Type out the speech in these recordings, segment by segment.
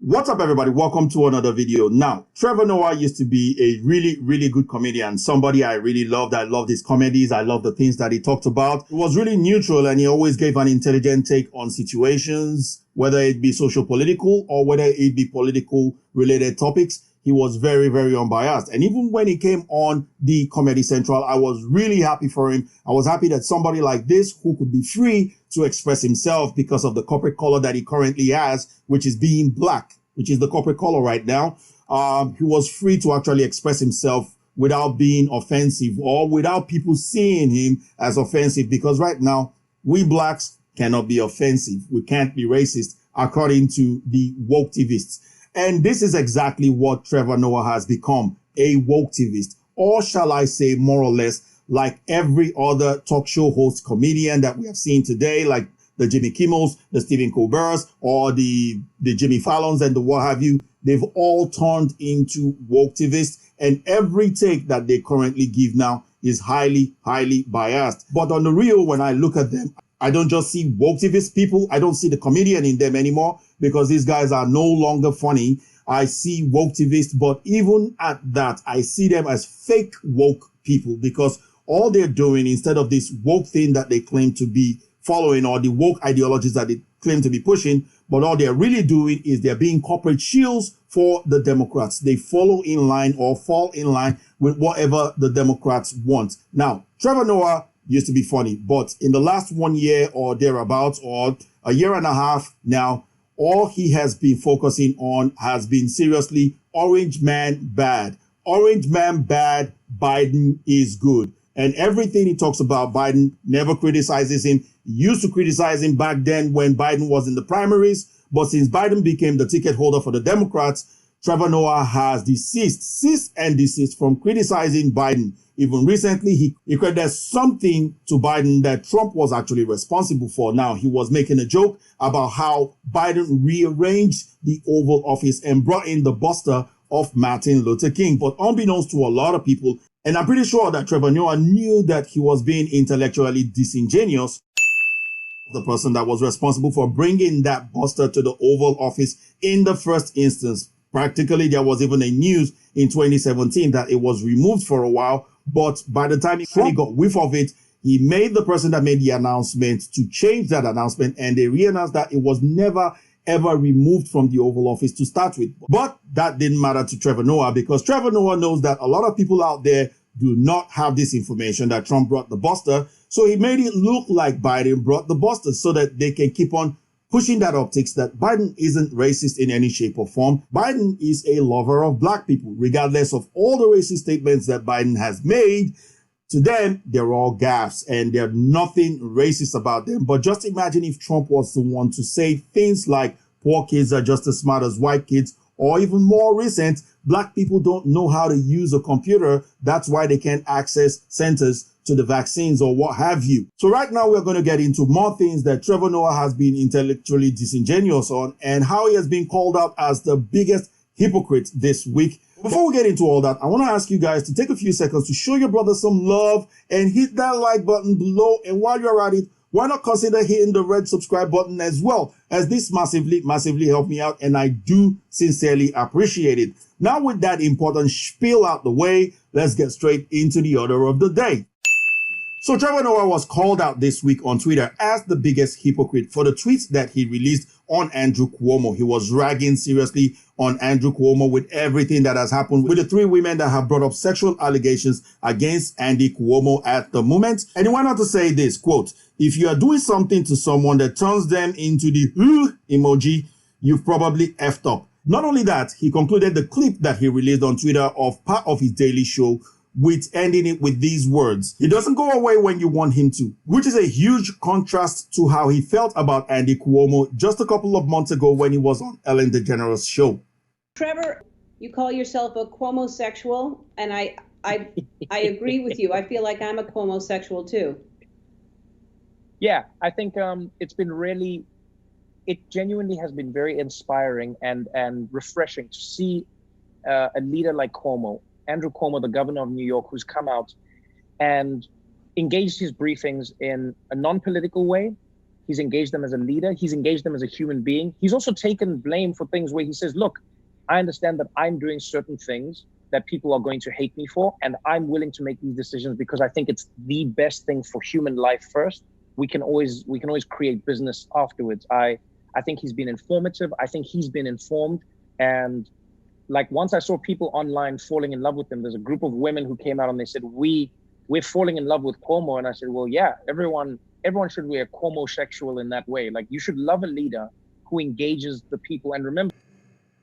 What's up, everybody? Welcome to another video. Now, Trevor Noah used to be a really good comedian, somebody I really loved. I loved his comedies. I loved the things that he talked about. He was really neutral and he always gave an intelligent take on situations, whether it be social political or whether it be political related topics. He was very unbiased. And even when he came on the Comedy Central, I was really happy for him. I was happy that somebody like this who could be free to express himself because of the corporate color that he currently has, which is being black, which is the corporate color right now. He was free to actually express himself without being offensive or without people seeing him as offensive, because right now we blacks cannot be offensive. We can't be racist according to the woke-tivists. And this is exactly what Trevor Noah has become, a woke-tivist, or shall I say more or less like every other talk show host comedian that we have seen today, like the Jimmy Kimmels, the Stephen Colberts, or the Jimmy Fallons and the what have you. They've all turned into woke-tivists, and every take that they currently give now is highly biased. But on the real, when I look at them, I don't just see woke-tivist people. I don't see the comedian in them anymore, because these guys are no longer funny. I see woke-tivists, but even at that, I see them as fake woke people, because all they're doing, instead of this woke thing that they claim to be following, or the woke ideologies that they claim to be pushing, but all they're really doing is they're being corporate shields for the Democrats. They follow in line or fall in line with whatever the Democrats want. Now, Trevor Noah used to be funny, but in the last 1 year or thereabouts, or a year and a half now, all he has been focusing on has been seriously orange man bad. Orange man bad, Biden is good. And everything he talks about, Biden never criticizes him. He used to criticize him back then when Biden was in the primaries. But since Biden became the ticket holder for the Democrats, Trevor Noah has ceased from criticizing Biden. Even recently, he credited something to Biden that Trump was actually responsible for. Now, he was making a joke about how Biden rearranged the Oval Office and brought in the buster of Martin Luther King. But unbeknownst to a lot of people, and I'm pretty sure that Trevor Noah knew that he was being intellectually disingenuous, the person that was responsible for bringing that buster to the Oval Office in the first instance. Practically, there was even a news in 2017 that it was removed for a while, but by the time he got whiff of it, he made the person that made the announcement to change that announcement, and they re-announced that it was never ever removed from the Oval Office to start with. But that didn't matter to Trevor Noah, because Trevor Noah knows that a lot of people out there do not have this information that Trump brought the buster. So he made it look like Biden brought the buster so that they can keep on pushing that optics that Biden isn't racist in any shape or form. Biden is a lover of black people, regardless of all the racist statements that Biden has made. To them, they're all gaffes and there's nothing racist about them. But just imagine if Trump was the one to say things like poor kids are just as smart as white kids, or even more recent, black people don't know how to use a computer. That's why they can't access centers to the vaccines or what have you. So right now we're going to get into more things that Trevor Noah has been intellectually disingenuous on, and how he has been called out as the biggest hypocrite this week. Before we get into all that, I want to ask you guys to take a few seconds to show your brother some love and hit that like button below. And while you're at it, why not consider hitting the red subscribe button as well, as this massively helped me out, and I do sincerely appreciate it. Now, with that important spiel out the way, let's get straight into the order of the day. So Trevor Noah was called out this week on Twitter as the biggest hypocrite for the tweets that he released on Andrew Cuomo. He was ragging seriously on Andrew Cuomo with everything that has happened with the three women that have brought up sexual allegations against Andy Cuomo at the moment. And he went on to say this, quote, "If you are doing something to someone that turns them into the emoji, you've probably effed up." Not only that, he concluded the clip that he released on Twitter of part of his daily show with ending it with these words: "He doesn't go away when you want him to," which is a huge contrast to how he felt about Andy Cuomo just a couple of months ago when he was on Ellen DeGeneres' show. Trevor, you call yourself a CUOMOSEXUAL, and I agree with you. I feel like I'm a CUOMOSEXUAL too. Yeah, I think it genuinely has been very inspiring and refreshing to see a leader like Cuomo, Andrew Cuomo, the governor of New York, who's come out and engaged his briefings in a non-political way, He's engaged them as a leader. He's engaged them as a human being. He's also taken blame for things where he says, look, I understand that I'm doing certain things that people are going to hate me for, and I'm willing to make these decisions because I think it's the best thing for human life first. We can always create business afterwards. I think he's been informative. I think he's been informed. And like, once I saw people online falling in love with him, there's a group of women who came out and they said, we're falling in love with Cuomo. And I said, well, yeah, everyone should be a CUOMOSEXUal in that way. Like, you should love a leader who engages the people. And remember,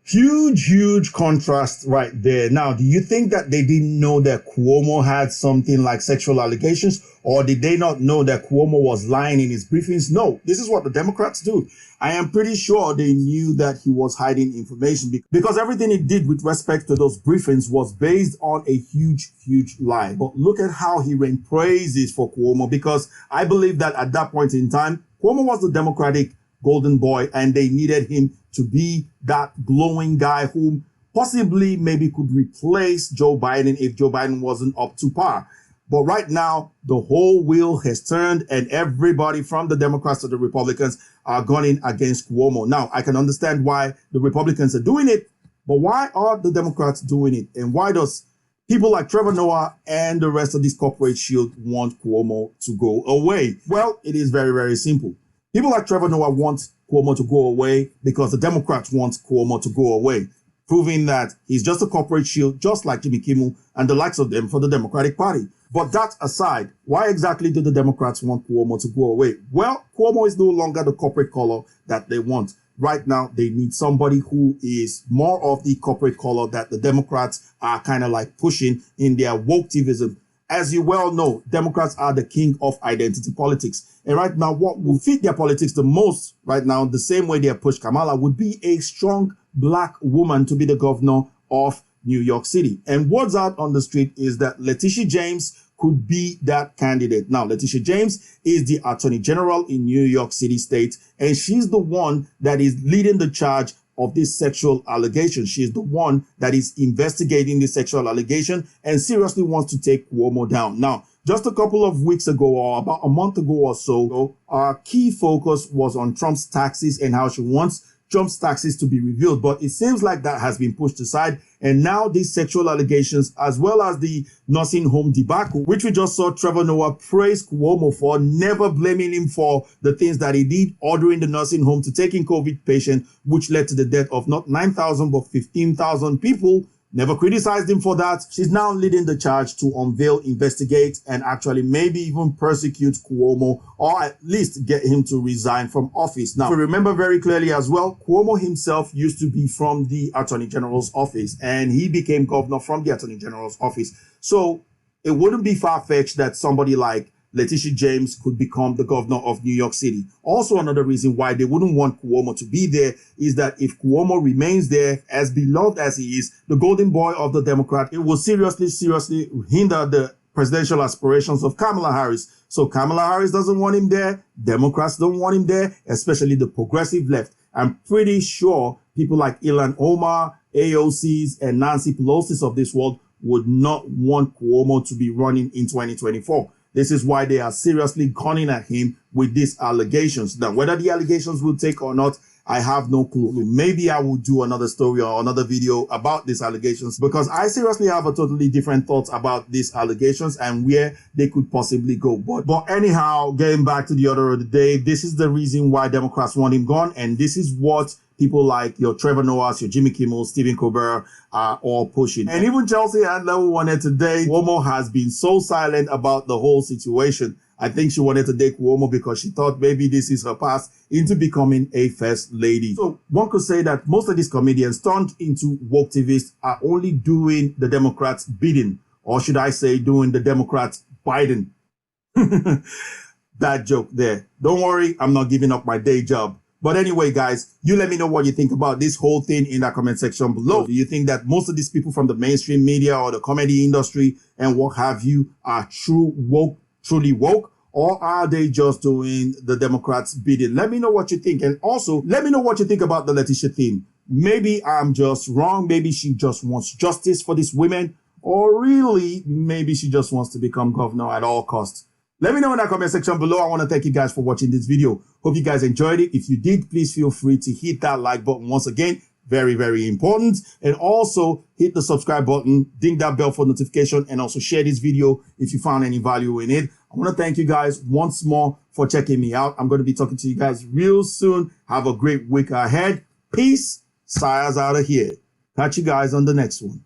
huge contrast right there. Now, do you think that they didn't know that Cuomo had something like sexual allegations, or did they not know that Cuomo was lying in his briefings? No, this is what the Democrats do. I am pretty sure they knew that he was hiding information because everything he did with respect to those briefings was based on a huge lie. But look at how he rained praises for Cuomo, because I believe that at that point in time, Cuomo was the Democratic golden boy, and they needed him to be that glowing guy who possibly maybe could replace Joe Biden if Joe Biden wasn't up to par. But right now, the whole wheel has turned, and everybody from the Democrats to the Republicans are gunning against Cuomo. Now, I can understand why the Republicans are doing it, but why are the Democrats doing it? And why does people like Trevor Noah and the rest of this corporate shield want Cuomo to go away? Well, it is very simple. People like Trevor Noah want Cuomo to go away because the Democrats want Cuomo to go away, proving that he's just a corporate shield, just like Jimmy Kimmel and the likes of them for the Democratic Party. But that aside, why exactly do the Democrats want Cuomo to go away? Well, Cuomo is no longer the corporate color that they want. Right now, they need somebody who is more of the corporate color that the Democrats are kind of like pushing in their wokeism. As you well know, Democrats are the king of identity politics. And right now, what will fit their politics the most right now, the same way they push Kamala, would be a strong black woman to be the governor of New York City. And what's out on the street is that Letitia James could be that candidate. Now, Letitia James is the Attorney General in New York City State, and she's the one that is leading the charge of this sexual allegation. She is the one that is investigating this sexual allegation and seriously wants to take Cuomo down. Now, just a couple of weeks ago, or about a month ago or so, our key focus was on Trump's taxes and how she wants Trump's taxes to be revealed. But it seems like that has been pushed aside. And now these sexual allegations, as well as the nursing home debacle, which we just saw Trevor Noah praise Cuomo for, never blaming him for the things that he did, ordering the nursing home to take in COVID patients, which led to the death of not 9,000, but 15,000 people. Never criticized him for that. She's now leading the charge to unveil, investigate, and actually maybe even persecute Cuomo, or at least get him to resign from office. Now, if you remember very clearly as well, Cuomo himself used to be from the Attorney General's office, and he became governor from the Attorney General's office. So it wouldn't be far-fetched that somebody like Letitia James could become the governor of New York City. Also, another reason why they wouldn't want Cuomo to be there is that if Cuomo remains there, as beloved as he is, the golden boy of the Democrat, it will seriously hinder the presidential aspirations of Kamala Harris. So Kamala Harris doesn't want him there. Democrats don't want him there, especially the progressive left. I'm pretty sure people like Ilhan Omar, AOCs, and Nancy Pelosi's of this world would not want Cuomo to be running in 2024. This is why they are seriously gunning at him with these allegations. Now, whether the allegations will take or not, I have no clue. Maybe I will do another story or another video about these allegations, because I seriously have a totally different thoughts about these allegations and where they could possibly go. But anyhow, getting back to the order of the day, this is the reason why Democrats want him gone. And this is what people like your Trevor Noah, your Jimmy Kimmel, Stephen Colbert are all pushing. And even Chelsea Handler, who wanted to date Cuomo, has been so silent about the whole situation. I think she wanted to date Cuomo because she thought maybe this is her path into becoming a first lady. So one could say that most of these comedians turned into woke TVs are only doing the Democrats' bidding, or should I say doing the Democrats' Biden. Bad joke there. Don't worry, I'm not giving up my day job. But anyway, guys, you let me know what you think about this whole thing in the comment section below. Do you think that most of these people from the mainstream media or the comedy industry and what have you are truly woke, or are they just doing the Democrats' bidding? Let me know what you think. And also, let me know what you think about the Letitia thing. Maybe I'm just wrong. Maybe she just wants justice for these women. Or really, maybe she just wants to become governor at all costs. Let me know in that comment section below. I want to thank you guys for watching this video. Hope you guys enjoyed it. If you did, please feel free to hit that like button once again. Very, very important. And also hit the subscribe button, ding that bell for notification, and also share this video if you found any value in it. I want to thank you guys once more for checking me out. I'm going to be talking to you guys real soon. Have a great week ahead. Peace. Sire's out of here. Catch you guys on the next one.